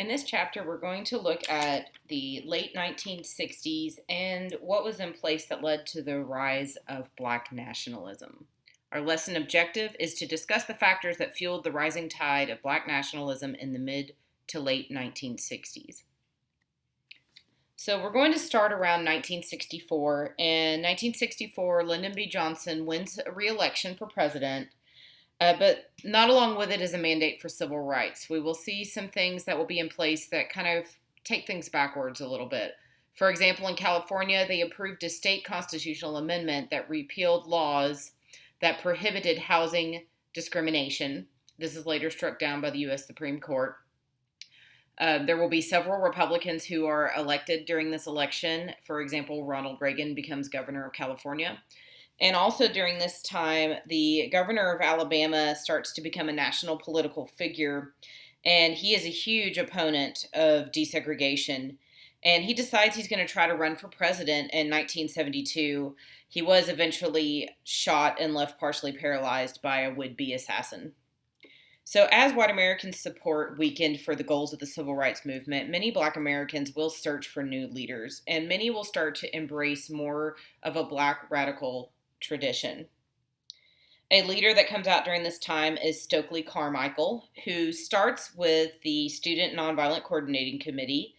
In this chapter, we're going to look at the late 1960s and what was in place that led to the rise of Black nationalism. Our lesson objective is to discuss the factors that fueled the rising tide of Black nationalism in the mid to late 1960s. So we're going to start around 1964. In 1964, Lyndon B. Johnson wins a re-election for president, but not along with it is a mandate for civil rights. We will see some things that will be in place that kind of take things backwards a little bit. For example, in California, they approved a state constitutional amendment that repealed laws that prohibited housing discrimination. This is later struck down by the U.S. Supreme Court. There will be several Republicans who are elected during this election. For example, Ronald Reagan becomes governor of California. And also during this time, the governor of Alabama starts to become a national political figure, and he is a huge opponent of desegregation. And he decides he's going to try to run for president in 1972. He was eventually shot and left partially paralyzed by a would-be assassin. So as white Americans' support weakened for the goals of the civil rights movement, many Black Americans will search for new leaders, and many will start to embrace more of a Black radical tradition. A leader that comes out during this time is Stokely Carmichael, who starts with the Student Nonviolent Coordinating Committee,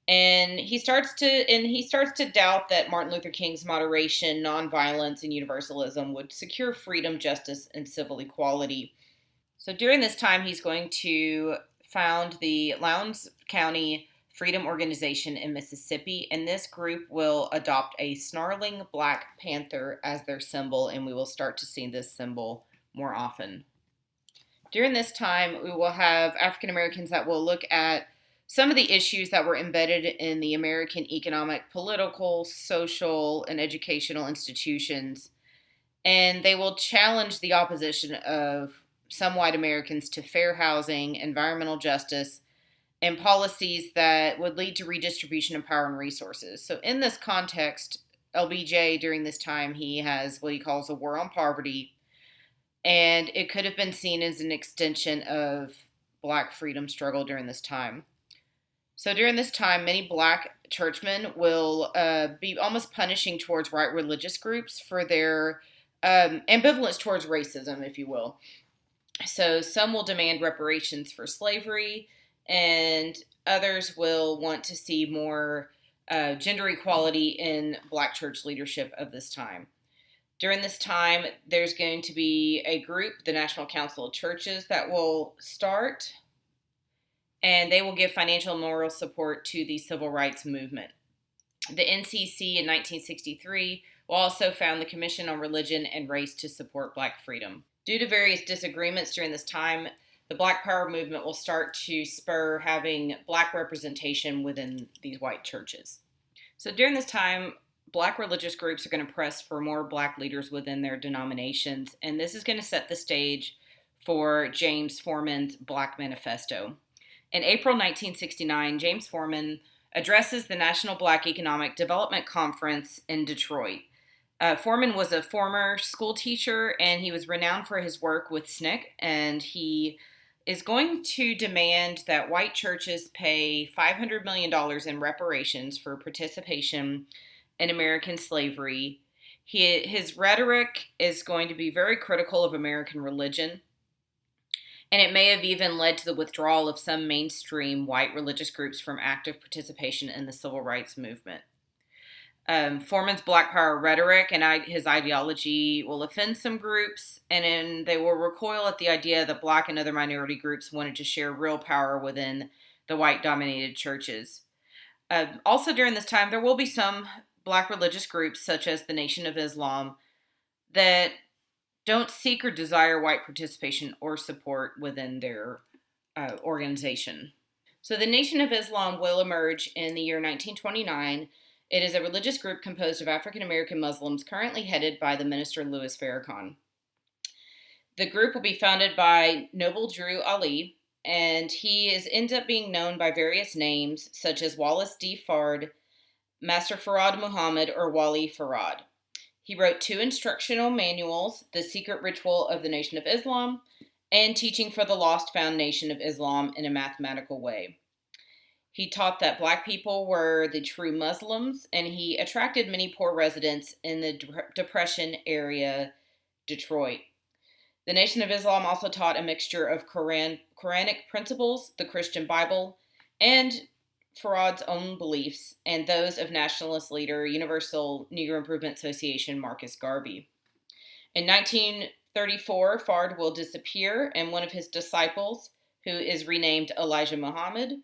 and he starts to doubt that Martin Luther King's moderation, nonviolence, and universalism would secure freedom, justice, and civil equality. So during this time, he's going to found the Lowndes County Freedom Organization in Mississippi, and this group will adopt a snarling black panther as their symbol, and we will start to see this symbol more often. During this time, we will have African Americans that will look at some of the issues that were embedded in the American economic, political, social, and educational institutions, and they will challenge the opposition of some white Americans to fair housing, environmental justice, and policies that would lead to redistribution of power and resources. So in this context, LBJ during this time, he has what he calls a war on poverty, and it could have been seen as an extension of Black freedom struggle during this time. So during this time, many Black churchmen will be almost punishing towards white religious groups for their ambivalence towards racism, if you will. So some will demand reparations for slavery, and others will want to see more gender equality in Black church leadership of this time. During this time, there's going to be a group, the National Council of Churches, that will start, and they will give financial and moral support to the civil rights movement. The NCC in 1963 will also found the Commission on Religion and Race to support Black freedom. Due to various disagreements during this time, the Black Power movement will start to spur having Black representation within these white churches. So during this time, Black religious groups are going to press for more Black leaders within their denominations, and this is going to set the stage for James Forman's Black Manifesto. In April 1969, James Forman addresses the National Black Economic Development Conference in Detroit. Forman was a former school teacher, and he was renowned for his work with SNCC, and he is going to demand that white churches pay $500 million in reparations for participation in American slavery. His rhetoric is going to be very critical of American religion, and it may have even led to the withdrawal of some mainstream white religious groups from active participation in the civil rights movement. Forman's Black Power rhetoric and his ideology will offend some groups, and then they will recoil at the idea that Black and other minority groups wanted to share real power within the white-dominated churches. Also during this time, there will be some Black religious groups, such as the Nation of Islam, that don't seek or desire white participation or support within their organization. So the Nation of Islam will emerge in the year 1929. It is a religious group composed of African American Muslims currently headed by the minister Louis Farrakhan. The group will be founded by Noble Drew Ali, and he ends up being known by various names such as Wallace D. Fard, Master Farad Muhammad, or Wali Farad. He wrote 2 instructional manuals, The Secret Ritual of the Nation of Islam and Teaching for the Lost Found Nation of Islam in a Mathematical Way. He taught that black people were the true Muslims, and he attracted many poor residents in the Depression area, Detroit. The Nation of Islam also taught a mixture of Quranic principles, the Christian Bible, and Farad's own beliefs, and those of nationalist leader Universal Negro Improvement Association Marcus Garvey. In 1934, Fard will disappear, and one of his disciples, who is renamed Elijah Muhammad,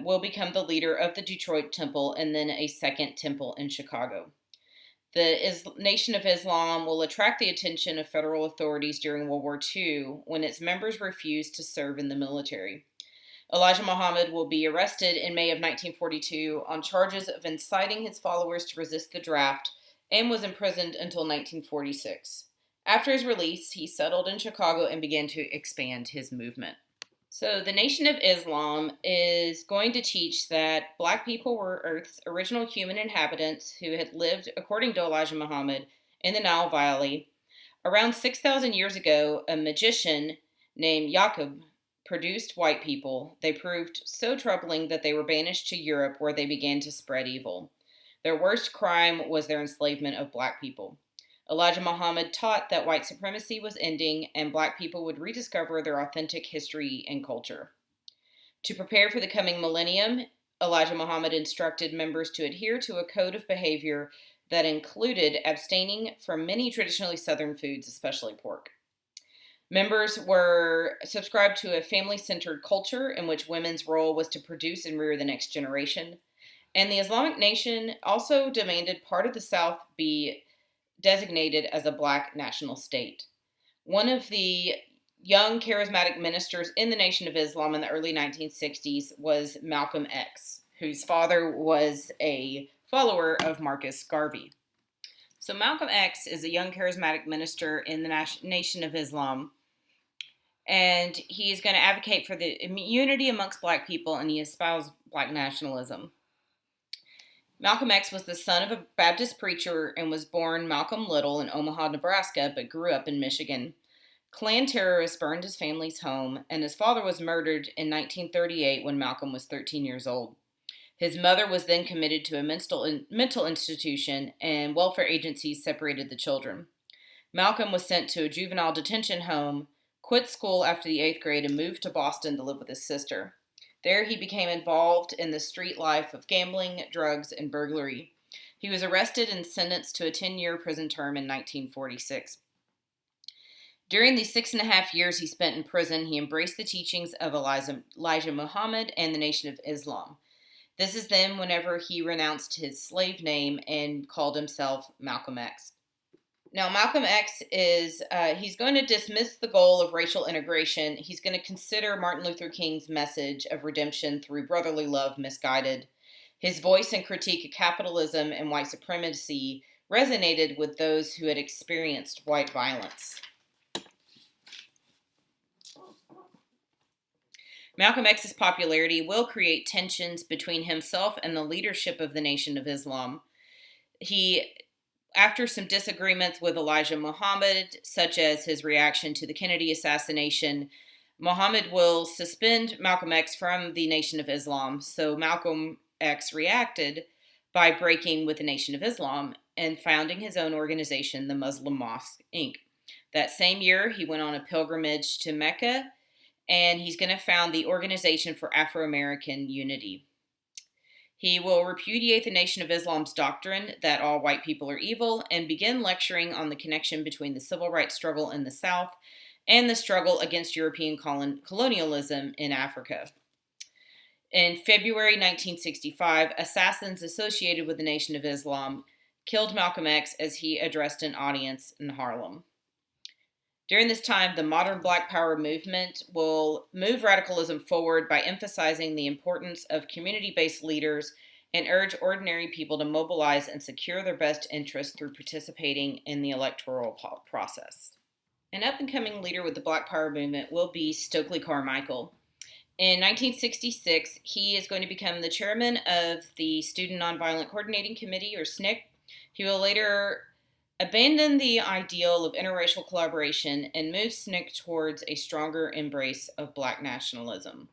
will become the leader of the Detroit Temple and then a second temple in Chicago. The Nation of Islam will attract the attention of federal authorities during World War II when its members refused to serve in the military. Elijah Muhammad will be arrested in May of 1942 on charges of inciting his followers to resist the draft and was imprisoned until 1946. After his release, he settled in Chicago and began to expand his movement. So, the Nation of Islam is going to teach that black people were Earth's original human inhabitants who had lived, according to Elijah Muhammad, in the Nile Valley. Around 6,000 years ago, a magician named Yaqub produced white people. They proved so troubling that they were banished to Europe, where they began to spread evil. Their worst crime was their enslavement of black people. Elijah Muhammad taught that white supremacy was ending and black people would rediscover their authentic history and culture. To prepare for the coming millennium, Elijah Muhammad instructed members to adhere to a code of behavior that included abstaining from many traditionally Southern foods, especially pork. Members were subscribed to a family-centered culture in which women's role was to produce and rear the next generation. And the Islamic nation also demanded part of the South be designated as a black national state. One of the young charismatic ministers in the Nation of Islam in the early 1960s was Malcolm X, whose father was a follower of Marcus Garvey. So Malcolm X is a young charismatic minister in the Nation of Islam, and he is going to advocate for the unity amongst black people, and he espoused black nationalism. Malcolm X was the son of a Baptist preacher and was born Malcolm Little in Omaha, Nebraska, but grew up in Michigan. Klan terrorists burned his family's home, and his father was murdered in 1938 when Malcolm was 13 years old. His mother was then committed to a mental institution, and welfare agencies separated the children. Malcolm was sent to a juvenile detention home, quit school after the 8th grade, and moved to Boston to live with his sister. There he became involved in the street life of gambling, drugs, and burglary. He was arrested and sentenced to a 10-year prison term in 1946. During the 6.5 years he spent in prison, he embraced the teachings of Elijah Muhammad and the Nation of Islam. This is then whenever he renounced his slave name and called himself Malcolm X. Now, Malcolm X he's going to dismiss the goal of racial integration. He's going to consider Martin Luther King's message of redemption through brotherly love misguided. His voice and critique of capitalism and white supremacy resonated with those who had experienced white violence. Malcolm X's popularity will create tensions between himself and the leadership of the Nation of Islam. After some disagreements with Elijah Muhammad, such as his reaction to the Kennedy assassination, Muhammad will suspend Malcolm X from the Nation of Islam. So Malcolm X reacted by breaking with the Nation of Islam and founding his own organization, the Muslim Mosque, Inc. That same year, he went on a pilgrimage to Mecca, and he's going to found the Organization for Afro-American Unity. He will repudiate the Nation of Islam's doctrine that all white people are evil and begin lecturing on the connection between the civil rights struggle in the South and the struggle against European colonialism in Africa. In February 1965, assassins associated with the Nation of Islam killed Malcolm X as he addressed an audience in Harlem. During this time, the modern Black Power movement will move radicalism forward by emphasizing the importance of community-based leaders and urge ordinary people to mobilize and secure their best interests through participating in the electoral process. An up-and-coming leader with the Black Power movement will be Stokely Carmichael. In 1966, he is going to become the chairman of the Student Nonviolent Coordinating Committee, or SNCC. He will later abandon the ideal of interracial collaboration and move SNCC towards a stronger embrace of Black nationalism.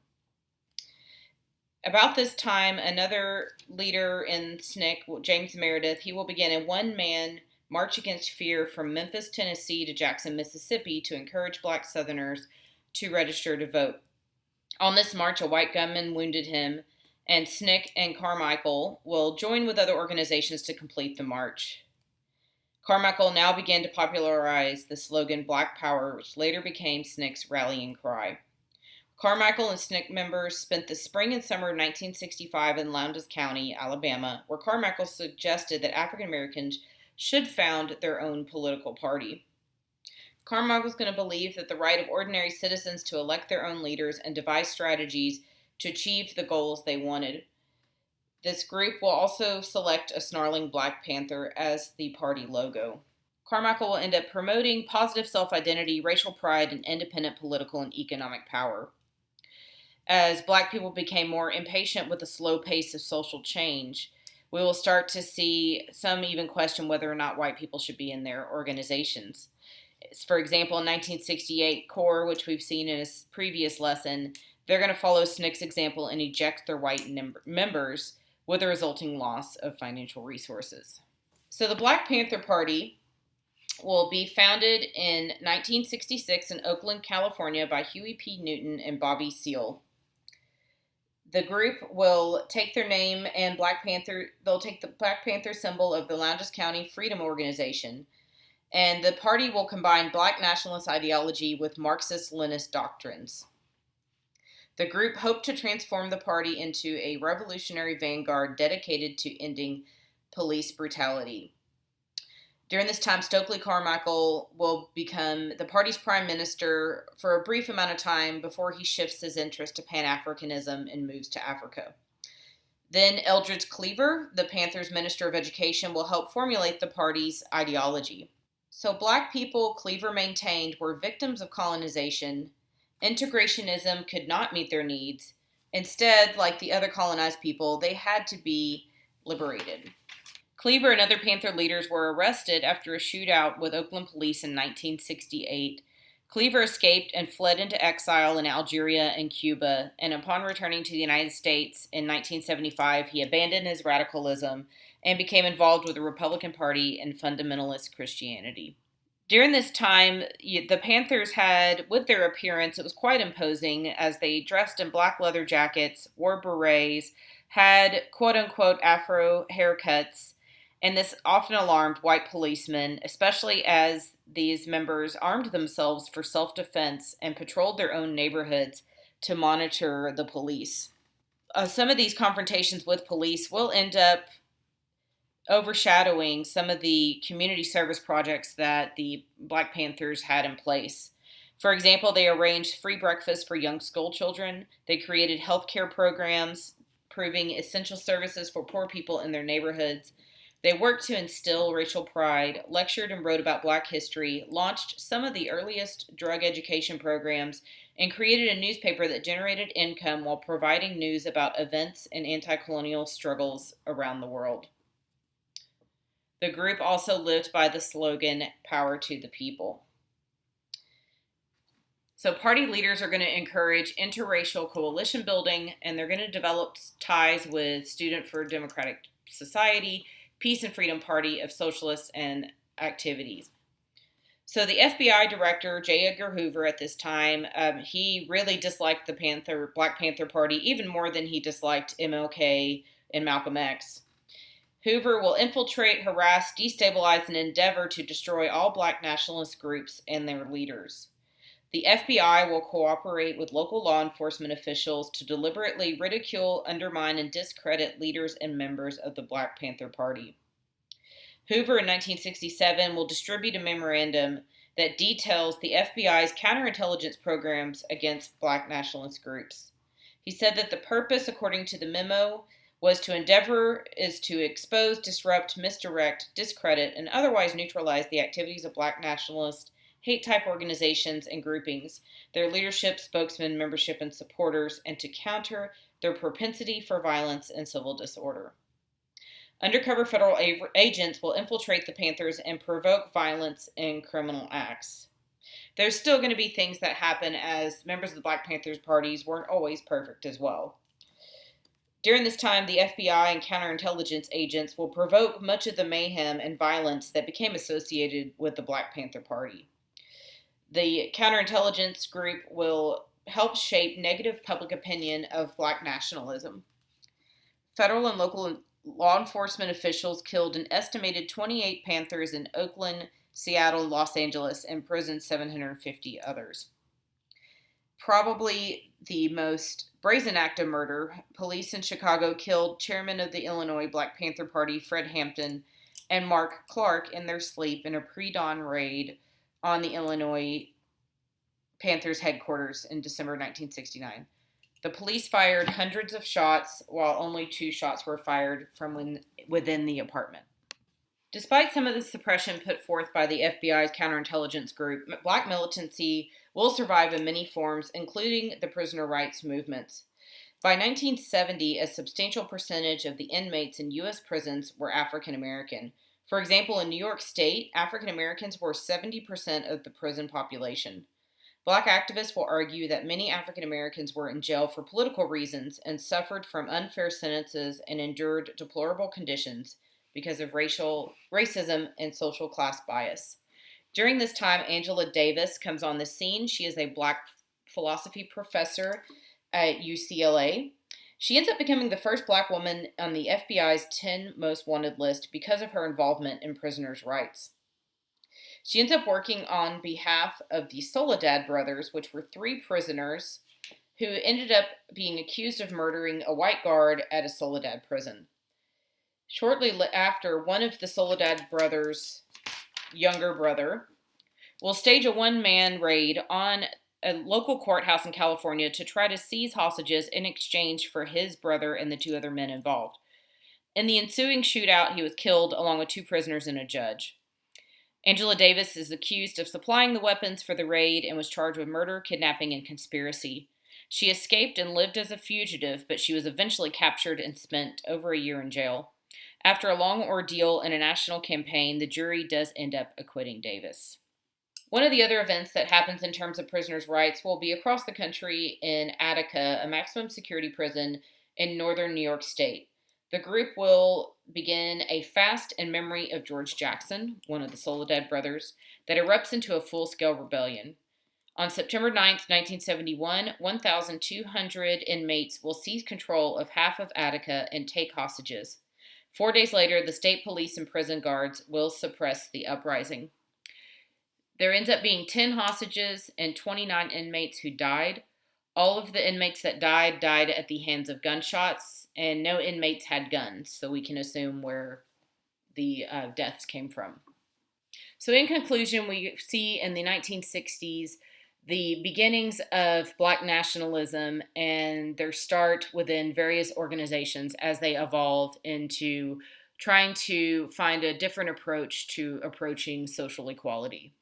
About this time, another leader in SNCC, James Meredith, he will begin a one-man march against fear from Memphis, Tennessee to Jackson, Mississippi to encourage black Southerners to register to vote. On this march, a white gunman wounded him, and SNCC and Carmichael will join with other organizations to complete the march. Carmichael now began to popularize the slogan Black Power, which later became SNCC's rallying cry. Carmichael and SNCC members spent the spring and summer of 1965 in Lowndes County, Alabama, where Carmichael suggested that African Americans should found their own political party. Carmichael was going to believe that the right of ordinary citizens to elect their own leaders and devise strategies to achieve the goals they wanted. This group will also select a snarling Black Panther as the party logo. Carmichael will end up promoting positive self-identity, racial pride, and independent political and economic power. As black people became more impatient with the slow pace of social change, we will start to see some even question whether or not white people should be in their organizations. For example, in 1968, CORE, which we've seen in a previous lesson, they're going to follow SNCC's example and eject their white members with a resulting loss of financial resources. So the Black Panther Party will be founded in 1966 in Oakland, California by Huey P. Newton and Bobby Seale. The group will take their name and they'll take the Black Panther symbol of the Lowndes County Freedom Organization, and the party will combine Black nationalist ideology with Marxist-Leninist doctrines. The group hoped to transform the party into a revolutionary vanguard dedicated to ending police brutality. During this time, Stokely Carmichael will become the party's prime minister for a brief amount of time before he shifts his interest to Pan-Africanism and moves to Africa. Then Eldridge Cleaver, the Panthers' Minister of Education, will help formulate the party's ideology. So black people, Cleaver maintained, were victims of colonization. Integrationism could not meet their needs. Instead, like the other colonized people, they had to be liberated. Cleaver and other Panther leaders were arrested after a shootout with Oakland police in 1968. Cleaver escaped and fled into exile in Algeria and Cuba, and upon returning to the United States in 1975, he abandoned his radicalism and became involved with the Republican Party and fundamentalist Christianity. During this time, the Panthers had, with their appearance, it was quite imposing as they dressed in black leather jackets, wore berets, had quote-unquote Afro haircuts, and this often alarmed white policemen, especially as these members armed themselves for self-defense and patrolled their own neighborhoods to monitor the police. Some of these confrontations with police will end up overshadowing some of the community service projects that the Black Panthers had in place. For example, they arranged free breakfast for young school children. They created healthcare programs, proving essential services for poor people in their neighborhoods. They worked to instill racial pride, lectured and wrote about black history, launched some of the earliest drug education programs, and created a newspaper that generated income while providing news about events and anti-colonial struggles around the world. The group also lived by the slogan, "Power to the People." So party leaders are going to encourage interracial coalition building, and they're going to develop ties with Student for Democratic Society, Peace and Freedom Party of Socialists and activities. So the FBI director, J. Edgar Hoover, at this time, he really disliked the Black Panther Party even more than he disliked MLK and Malcolm X. Hoover will infiltrate, harass, destabilize, and endeavor to destroy all black nationalist groups and their leaders. The FBI will cooperate with local law enforcement officials to deliberately ridicule, undermine, and discredit leaders and members of the Black Panther Party. Hoover in 1967 will distribute a memorandum that details the FBI's counterintelligence programs against black nationalist groups. He said that the purpose, according to the memo, was to expose, disrupt, misdirect, discredit, and otherwise neutralize the activities of black nationalist hate-type organizations and groupings, their leadership, spokesmen, membership, and supporters, and to counter their propensity for violence and civil disorder. Undercover federal agents will infiltrate the Panthers and provoke violence and criminal acts. There's still going to be things that happen, as members of the Black Panthers parties weren't always perfect as well. During this time, the FBI and counterintelligence agents will provoke much of the mayhem and violence that became associated with the Black Panther Party. The counterintelligence group will help shape negative public opinion of Black nationalism. Federal and local law enforcement officials killed an estimated 28 Panthers in Oakland, Seattle, Los Angeles, and imprisoned 750 others. Probably the most brazen act of murder, police in Chicago killed chairman of the Illinois Black Panther Party, Fred Hampton, and Mark Clark in their sleep in a pre-dawn raid on the Illinois Panthers headquarters in December 1969. The police fired hundreds of shots, while only 2 shots were fired from within the apartment. Despite some of the suppression put forth by the FBI's counterintelligence group, Black militancy will survive in many forms, including the prisoner rights movements. By 1970, a substantial percentage of the inmates in U.S. prisons were African American. For example, in New York State, African Americans were 70% of the prison population. Black activists will argue that many African Americans were in jail for political reasons and suffered from unfair sentences and endured deplorable conditions because of racism and social class bias. During this time, Angela Davis comes on the scene. She is a Black philosophy professor at UCLA. She ends up becoming the first Black woman on the FBI's 10 most wanted list because of her involvement in prisoners' rights. She ends up working on behalf of the Soledad brothers, which were 3 prisoners who ended up being accused of murdering a white guard at a Soledad prison. Shortly after, one of the Soledad brothers' younger brother will stage a one-man raid on a local courthouse in California to try to seize hostages in exchange for his brother and the 2 other men involved. In the ensuing shootout, he was killed along with 2 prisoners and a judge. Angela Davis is accused of supplying the weapons for the raid and was charged with murder, kidnapping, and conspiracy. She escaped and lived as a fugitive, but she was eventually captured and spent over a year in jail. After a long ordeal and a national campaign, the jury does end up acquitting Davis. One of the other events that happens in terms of prisoners' rights will be across the country in Attica, a maximum security prison in northern New York State. The group will begin a fast in memory of George Jackson, one of the Soledad brothers, that erupts into a full-scale rebellion. On September 9, 1971, 1,200 inmates will seize control of half of Attica and take hostages. 4 days later, the state police and prison guards will suppress the uprising. There ends up being 10 hostages and 29 inmates who died. All of the inmates that died at the hands of gunshots, and no inmates had guns, so we can assume where the deaths came from. So in conclusion, we see in the 1960s the beginnings of Black nationalism and their start within various organizations as they evolve into trying to find a different approach to approaching social equality.